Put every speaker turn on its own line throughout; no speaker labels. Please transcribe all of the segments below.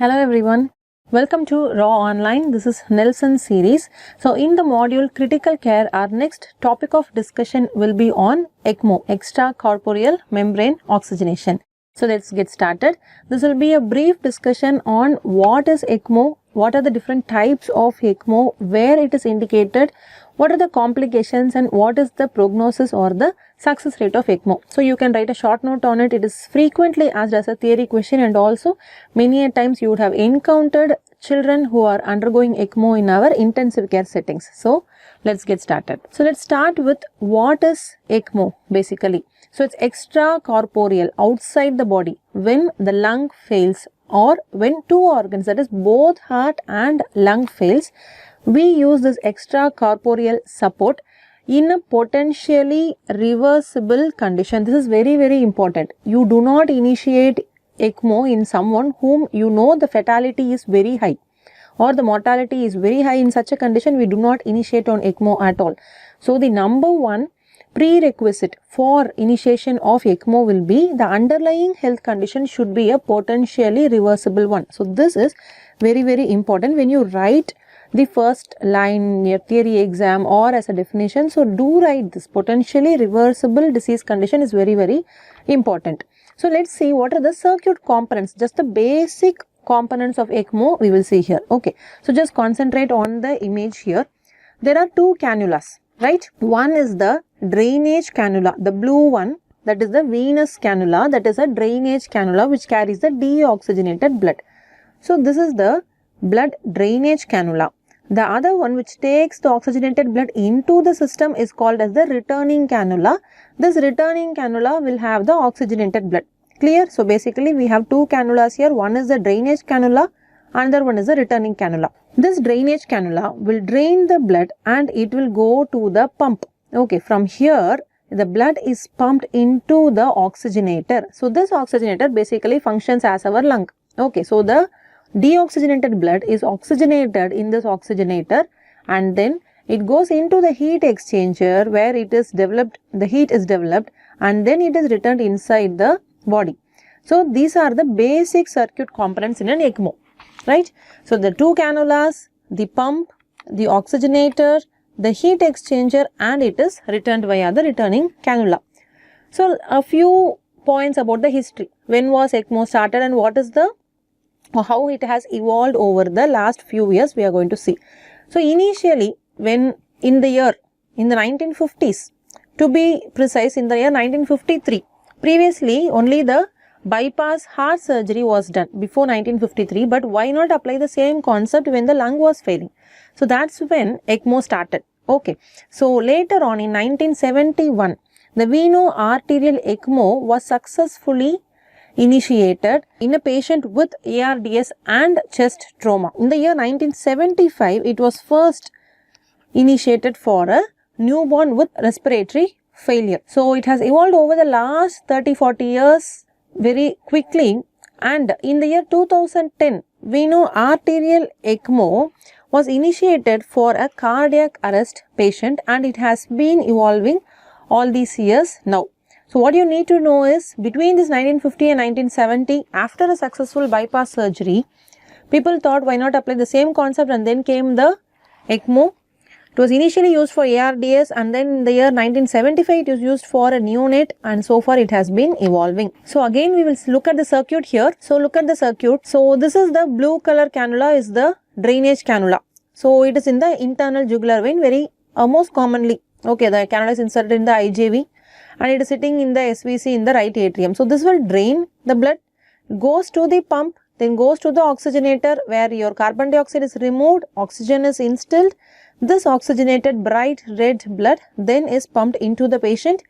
Hello everyone, welcome to RAAONLINE. This is Nelson series. So in the module Critical Care, our next topic of discussion will be on ECMO, extracorporeal membrane oxygenation. So let's get started. This will be a brief discussion on what is ECMO, what are the different types of ECMO, where it is indicated, what are the complications and what is the prognosis or the success rate of ECMO. So you can write a short note on it. It is frequently asked as a theory question, and also many a times you would have encountered children who are undergoing ECMO in our intensive care settings. So let's get started. So let's start with what is ECMO basically. So it's extracorporeal, outside the body, when the lung fails or when two organs, that is both heart and lung fails. We use this extracorporeal support in a potentially reversible condition. This is very, very important. You do not initiate ECMO in someone whom you know the fatality is very high or the mortality is very high. In such a condition, we do not initiate on ECMO at all. So the number one prerequisite for initiation of ECMO will be the underlying health condition should be a potentially reversible one. So this is very, very important when you write the first line in your theory exam or as a definition. So do write this. Potentially reversible disease condition is very, very important. So let's see what are the circuit components, just the basic components of ECMO we will see here. Okay, so just concentrate on the image here. There are two cannulas, right? One is the drainage cannula, the blue one, that is the venous cannula, that is a drainage cannula which carries the deoxygenated blood. So this is the blood drainage cannula. The other one which takes the oxygenated blood into the system is called as the returning cannula. This returning cannula will have the oxygenated blood. Clear? So basically we have two cannulas here. One is the drainage cannula, another one is the returning cannula. This drainage cannula will drain the blood and it will go to the pump. Okay, from here the blood is pumped into the oxygenator. So this oxygenator basically functions as our lung. Okay, so the deoxygenated blood is oxygenated in this oxygenator and then it goes into the heat exchanger where it is developed, the heat is developed and then it is returned inside the body. So these are the basic circuit components in an ECMO, right? So the two cannulas, the pump, the oxygenator, the heat exchanger, and it is returned via the returning cannula. So a few points about the history. When was ECMO started and what is the how it has evolved over the last few years we are going to see. So initially when in the 1950s, to be precise, in the year 1953, previously only the bypass heart surgery was done before 1953, but why not apply the same concept when the lung was failing? So that's when ECMO started. Okay, so later on in 1971, the veno-arterial ECMO was successfully initiated in a patient with ARDS and chest trauma. In the year 1975, it was first initiated for a newborn with respiratory failure. So it has evolved over the last 30-40 years very quickly, and in the year 2010, veno-arterial ECMO was initiated for a cardiac arrest patient and it has been evolving all these years now. So what you need to know is between this 1950 and 1970, after a successful bypass surgery, people thought why not apply the same concept, and then came the ECMO. It was initially used for ARDS and then in the year 1975 it was used for a neonate, and so far it has been evolving. So again we will look at the circuit here. So look at the circuit. So this is the blue color cannula is the drainage cannula. So it is in the internal jugular vein very most commonly. Okay, the cannula is inserted in the IJV. And it is sitting in the SVC in the right atrium. So this will drain the blood, goes to the pump, then goes to the oxygenator where your carbon dioxide is removed, oxygen is instilled. This oxygenated bright red blood then is pumped into the patient.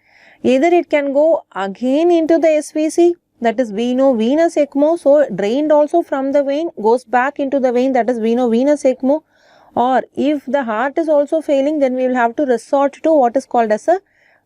Either it can go again into the SVC, that is veno-venous ECMO, so drained also from the vein, goes back into the vein, that is veno-venous ECMO. Or if the heart is also failing, then we will have to resort to what is called as a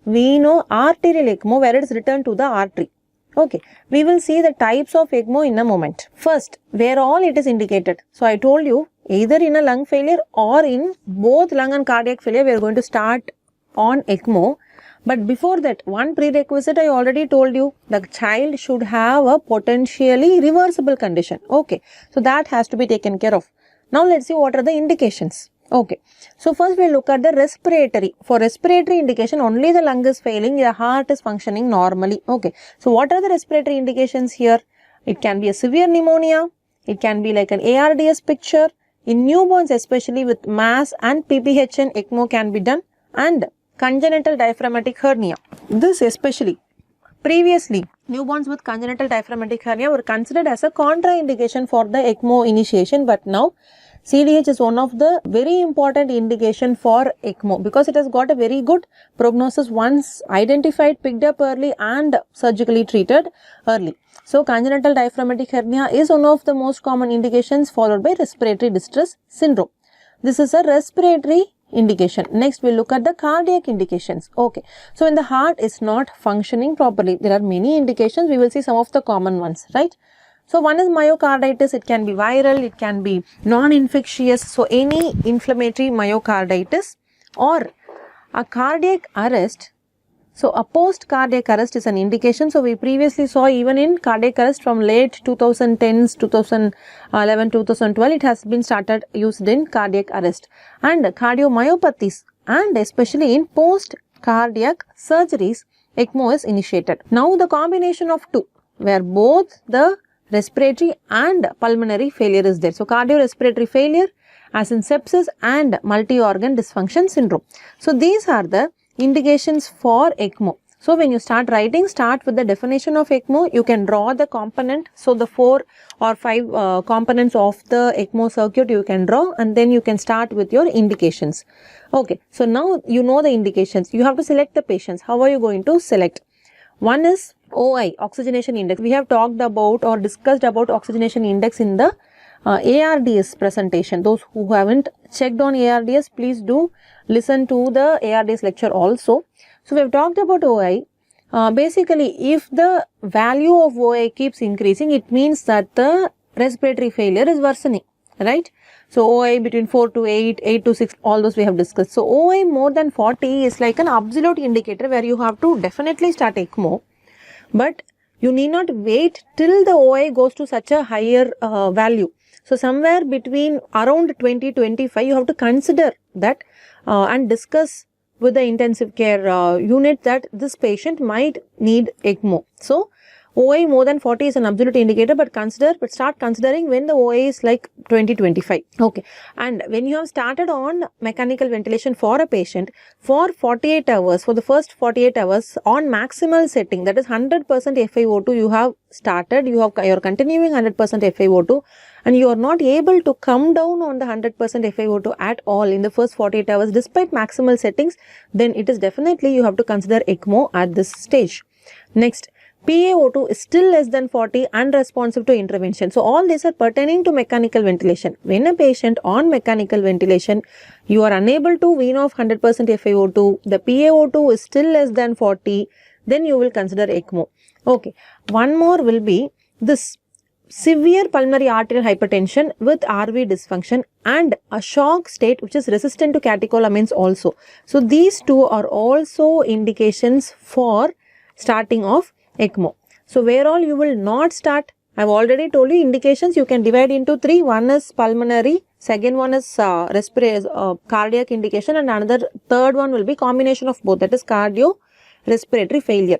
veno-arterial ECMO where it is returned to the artery. Okay, we will see the types of ECMO in a moment. First, where all it is indicated. So I told you either in a lung failure or in both lung and cardiac failure we are going to start on ECMO. But before that, one prerequisite I already told you, the child should have a potentially reversible condition. Okay, so that has to be taken care of. Now let's see what are the indications. Okay, so first we'll look at the respiratory. For respiratory indication, only the lung is failing, the heart is functioning normally. Okay, so what are the respiratory indications here? It can be a severe pneumonia, it can be like an ARDS picture. In newborns especially with MAS and PPHN, ECMO can be done, and congenital diaphragmatic hernia. This especially, previously, newborns with congenital diaphragmatic hernia were considered as a contraindication for the ECMO initiation, but now CDH is one of the very important indication for ECMO because it has got a very good prognosis once identified, picked up early and surgically treated early. So, congenital diaphragmatic hernia is one of the most common indications, followed by respiratory distress syndrome. This is a respiratory indication. Next, we'll look at the cardiac indications. Okay, so when the heart is not functioning properly, there are many indications. We will see some of the common ones, right? So one is myocarditis. It can be viral, it can be non-infectious. So any inflammatory myocarditis or a cardiac arrest. So a post-cardiac arrest is an indication. So we previously saw even in cardiac arrest from late 2010s, 2011, 2012, it has been started used in cardiac arrest. And cardiomyopathies and especially in post-cardiac surgeries, ECMO is initiated. Now the combination of two, where both the respiratory and pulmonary failure is there. So cardiorespiratory failure as in sepsis and multi-organ dysfunction syndrome. So these are the indications for ECMO. So when you start writing, start with the definition of ECMO. You can draw the component. So the 4 or 5 components of the ECMO circuit you can draw, and then you can start with your indications. Okay, so now you know the indications. You have to select the patients. How are you going to select? One is OI, oxygenation index. We have talked about or discussed about oxygenation index in the ARDS presentation. Those who haven't checked on ARDS, please do listen to the ARDS lecture also. So we have talked about OI. Basically, if the value of OI keeps increasing, it means that the respiratory failure is worsening, right? So OI between 4 to 8, 8 to 6, all those we have discussed. So OI more than 40 is like an absolute indicator where you have to definitely start ECMO. But you need not wait till the OI goes to such a higher value. So somewhere between around 20-25, you have to consider that and discuss with the intensive care unit that this patient might need ECMO. So OI more than 40 is an absolute indicator, but start considering when the OI is like 20-25. Okay. And when you have started on mechanical ventilation for a patient for 48 hours, for the first 48 hours on maximal setting, that is 100% FiO2, you have started, you are continuing 100% FiO2, and you are not able to come down on the 100% FiO2 at all in the first 48 hours despite maximal settings, then it is definitely you have to consider ECMO at this stage. Next, PaO2 is still less than 40, unresponsive to intervention. So all these are pertaining to mechanical ventilation. When a patient on mechanical ventilation, you are unable to wean off 100% FiO2, the PaO2 is still less than 40, then you will consider ECMO. Okay, one more will be this severe pulmonary arterial hypertension with RV dysfunction and a shock state which is resistant to catecholamines also. So these two are also indications for starting of ECMO. So where all you will not start, I have already told you indications you can divide into 3. One is pulmonary, second one is cardiac indication, and another third one will be combination of both, that is cardio-respiratory failure.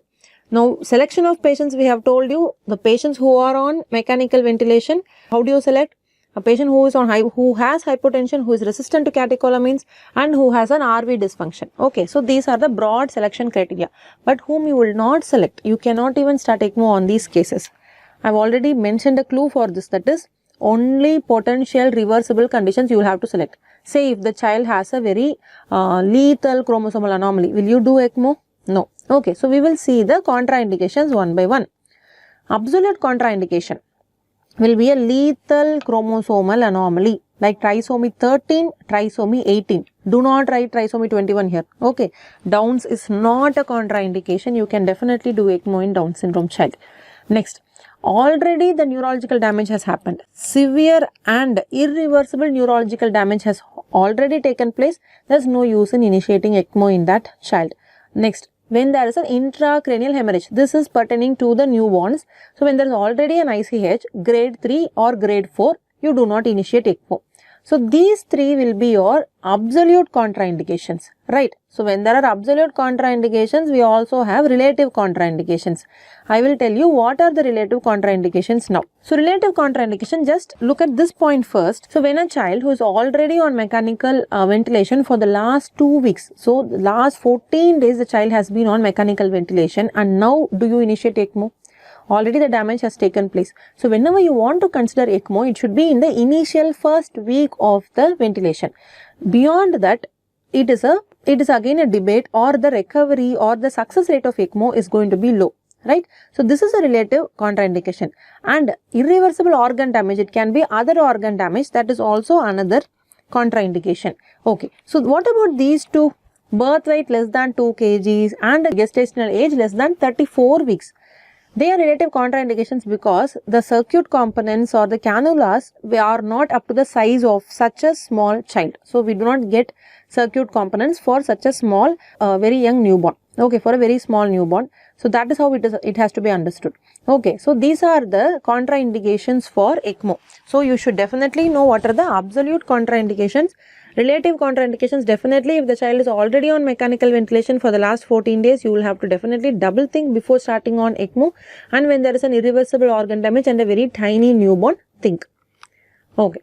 Now selection of patients, we have told you the patients who are on mechanical ventilation. How do you select? A patient who is on who has hypotension, who is resistant to catecholamines, and who has an RV dysfunction. Okay, so these are the broad selection criteria. But whom you will not select, you cannot even start ECMO on these cases. I have already mentioned a clue for this, that is only potential reversible conditions you will have to select. Say if the child has a very lethal chromosomal anomaly, will you do ECMO? No. Okay, so we will see the contraindications one by one. Absolute contraindication will be a lethal chromosomal anomaly like trisomy 13, trisomy 18. Do not write trisomy 21 here. Okay, Downs is not a contraindication. You can definitely do ECMO in Down syndrome child. Next, already the neurological damage has happened. Severe and irreversible neurological damage has already taken place. There is no use in initiating ECMO in that child. Next, when there is an intracranial hemorrhage. This is pertaining to the newborns. So when there is already an ICH, grade 3 or grade 4, you do not initiate ECMO. So these three will be your absolute contraindications, right? So when there are absolute contraindications, we also have relative contraindications. I will tell you what are the relative contraindications now. So relative contraindication, just look at this point first. So when a child who is already on mechanical ventilation for the last 2 weeks, so the last 14 days the child has been on mechanical ventilation, and now do you initiate ECMO? Already the damage has taken place. So whenever you want to consider ECMO, it should be in the initial first week of the ventilation. Beyond that, it is again a debate, or the recovery or the success rate of ECMO is going to be low, right? So this is a relative contraindication. And irreversible organ damage, it can be other organ damage, that is also another contraindication. Okay, so what about these two? Birth weight less than 2 kgs and gestational age less than 34 weeks. They are relative contraindications because the circuit components or the cannulas are not up to the size of such a small child. So we do not get circuit components for such a small, very young newborn. Okay, for a very small newborn. So that is how it has to be understood. Okay, so these are the contraindications for ECMO. So you should definitely know what are the absolute contraindications. Relative contraindications, definitely if the child is already on mechanical ventilation for the last 14 days, you will have to definitely double think before starting on ECMO. And when there is an irreversible organ damage and a very tiny newborn, think. Okay.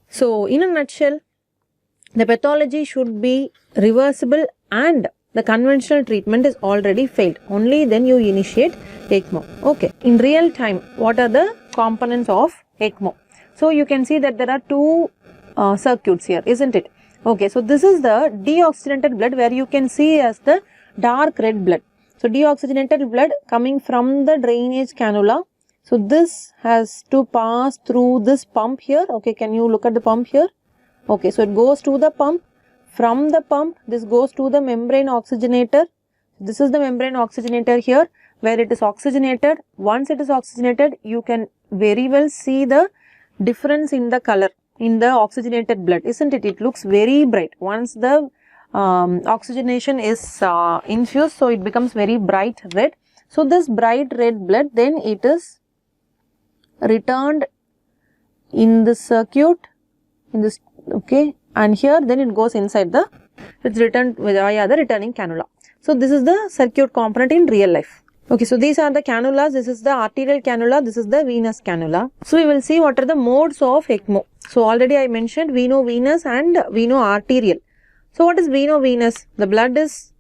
So in a nutshell, the pathology should be reversible and the conventional treatment is already failed. Only then you initiate ECMO. Okay. In real time, what are the components of ECMO? So you can see that there are two circuits here, isn't it? Okay, so this is the deoxygenated blood, where you can see as the dark red blood. So deoxygenated blood coming from the drainage cannula. So this has to pass through this pump here. Okay, can you look at the pump here? Okay, so it goes to the pump. From the pump, this goes to the membrane oxygenator. This is the membrane oxygenator here, where it is oxygenated. Once it is oxygenated, you can very well see the difference in the color in the oxygenated blood, isn't it? It looks very bright. Once the oxygenation is infused, so it becomes very bright red. So this bright red blood, then it is returned in the circuit, in this, okay, and here then it goes inside the, it's returned via the returning cannula. So this is the circuit component in real life. Okay, so these are the cannulas. This is the arterial cannula. This is the venous cannula. So we will see what are the modes of ECMO. So already I mentioned veno-venous and veno-arterial. So what is veno-venous? The blood is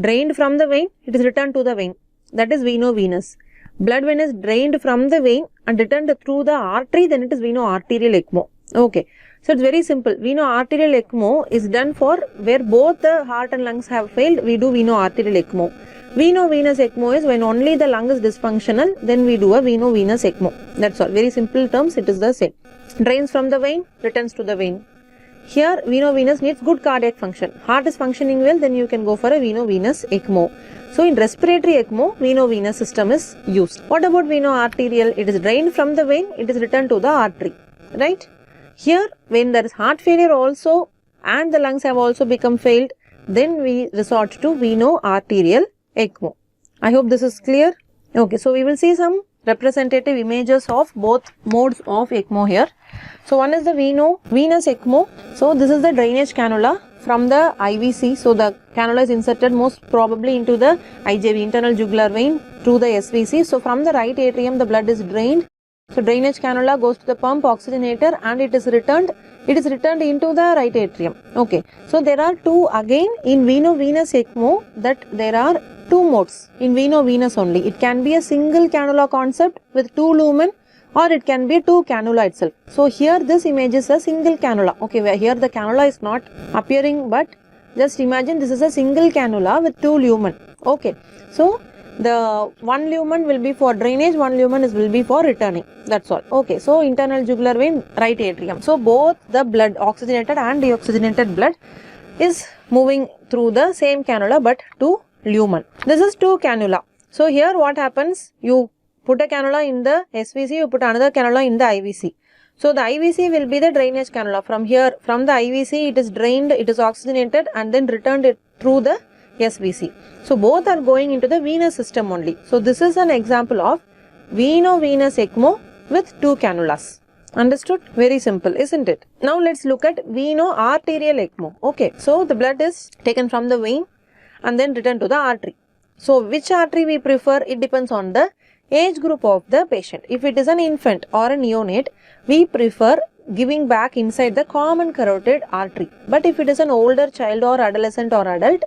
drained from the vein. It is returned to the vein. That is veno-venous. Blood when is drained from the vein and returned through the artery, then it is veno-arterial ECMO. Okay. So it's very simple. Veno-arterial ECMO is done for where both the heart and lungs have failed. We do veno-arterial ECMO. Veno-venous ECMO is when only the lung is dysfunctional, then we do a veno-venous ECMO. That's all. Very simple terms, it is the same. Drains from the vein, returns to the vein. Here, veno-venous needs good cardiac function. Heart is functioning well, then you can go for a veno-venous ECMO. So in respiratory ECMO, veno-venous system is used. What about veno-arterial? It is drained from the vein, it is returned to the artery, right? Here, when there is heart failure also and the lungs have also become failed, then we resort to veno-arterial ECMO. I hope this is clear. Okay, so we will see some representative images of both modes of ECMO here. So one is the venous ECMO. So this is the drainage cannula from the IVC. So the cannula is inserted most probably into the IJV, internal jugular vein, to the SVC. So from the right atrium, the blood is drained. So drainage cannula goes to the pump oxygenator and it is returned into the right atrium. Okay. So there are two again in veno-venous ECMO, that there are two modes in veno-venous only. It can be a single cannula concept with 2 lumen, or it can be 2 cannula itself. So here this image is a single cannula. Okay, where here the cannula is not appearing, but just imagine this is a single cannula with 2 lumen. Okay. So the 1 lumen will be for drainage, 1 lumen will be for returning. That's all. Okay. So internal jugular vein, right atrium. So both the blood, oxygenated and deoxygenated blood, is moving through the same cannula but 2 lumen. This is 2 cannula. So here what happens? You put a cannula in the SVC, you put another cannula in the IVC. So the IVC will be the drainage cannula. From here, from the IVC, it is drained, it is oxygenated and then returned it through the SVC. So both are going into the venous system only. So this is an example of veno-venous ECMO with 2 cannulas. Understood? Very simple, isn't it? Now let's look at veno-arterial ECMO. Okay, so the blood is taken from the vein and then returned to the artery. So which artery we prefer? It depends on the age group of the patient. If it is an infant or a neonate, we prefer giving back inside the common carotid artery. But if it is an older child or adolescent or adult,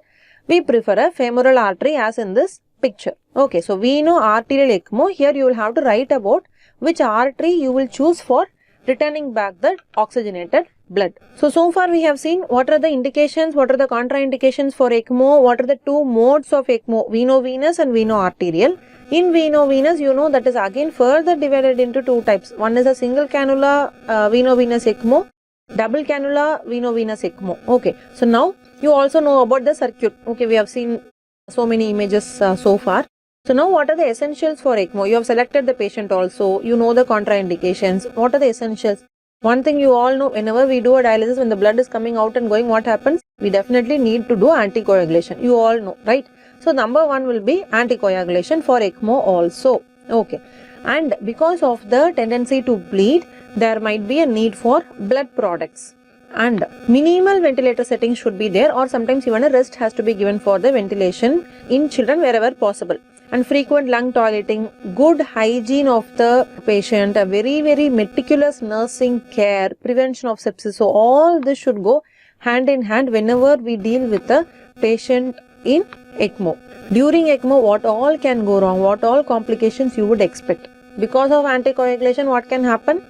we prefer a femoral artery as in this picture. Okay, so veno-arterial ECMO, here you will have to write about which artery you will choose for returning back the oxygenated blood. So far we have seen what are the indications, what are the contraindications for ECMO, what are the 2 modes of ECMO, veno-venous and veno-arterial. In veno-venous, you know that is again further divided into 2 types. One is a single cannula veno-venous ECMO, double cannula veno-venous ECMO. Okay, so now you also know about the circuit. Okay, we have seen so many images so far. So now what are the essentials for ECMO? You have selected the patient also, you know the contraindications. What are the essentials? One thing you all know, whenever we do a dialysis, when the blood is coming out and going, what happens? We definitely need to do anticoagulation. You all know, right? So number 1 will be anticoagulation for ECMO also. Okay. And because of the tendency to bleed, there might be a need for blood products. And minimal ventilator settings should be there, or sometimes even a rest has to be given for the ventilation in children wherever possible. And frequent lung toileting, good hygiene of the patient, a very meticulous nursing care, prevention of sepsis. So all this should go hand in hand whenever we deal with the patient in ECMO. During ECMO, what all can go wrong, what all complications you would expect. Because of anticoagulation, what can happen?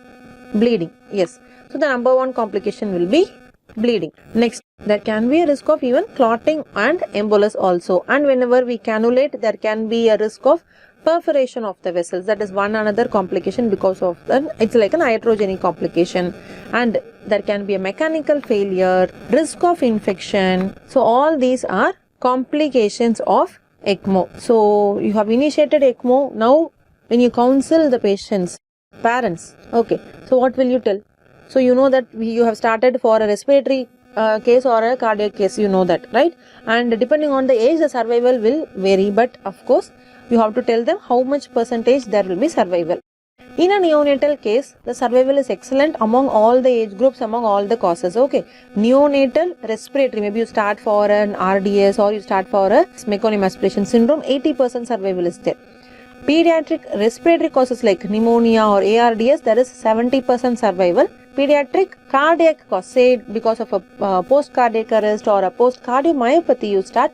Bleeding. Yes. So the number 1 complication will be bleeding. Next, there can be a risk of even clotting and embolus also. And whenever we cannulate, there can be a risk of perforation of the vessels. That is another complication because of the, it's like an iatrogenic complication. And there can be a mechanical failure, risk of infection. So all these are complications of ECMO. So you have initiated ECMO. Now when you counsel the patients, parents, okay, so what will you tell? So you know that you have started for a respiratory case or a cardiac case, you know that, right? And depending on the age, the survival will vary, but of course you have to tell them how much percentage there will be survival. In a neonatal case, the survival is excellent among all the age groups, among all the causes. Okay, neonatal respiratory, maybe you start for an RDS or you start for a meconium aspiration syndrome, 80% survival is there. Pediatric respiratory causes like pneumonia or ARDS, there is 70% survival. Pediatric cardiac cause, say because of a post-cardiac arrest or a post-cardiomyopathy you start,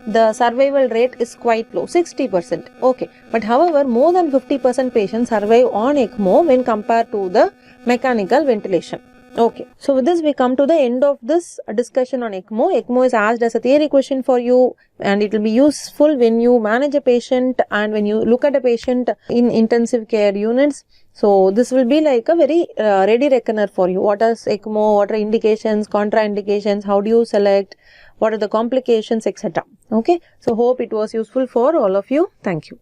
the survival rate is quite low, 60%. Okay, but however, more than 50% patients survive on ECMO when compared to the mechanical ventilation. Okay, so with this we come to the end of this discussion on ECMO. ECMO is asked as a theory question for you, and it will be useful when you manage a patient and when you look at a patient in intensive care units. So this will be like a very ready reckoner for you. What is ECMO? What are indications, contraindications? How do you select? What are the complications, etc. Okay, so hope it was useful for all of you. Thank you.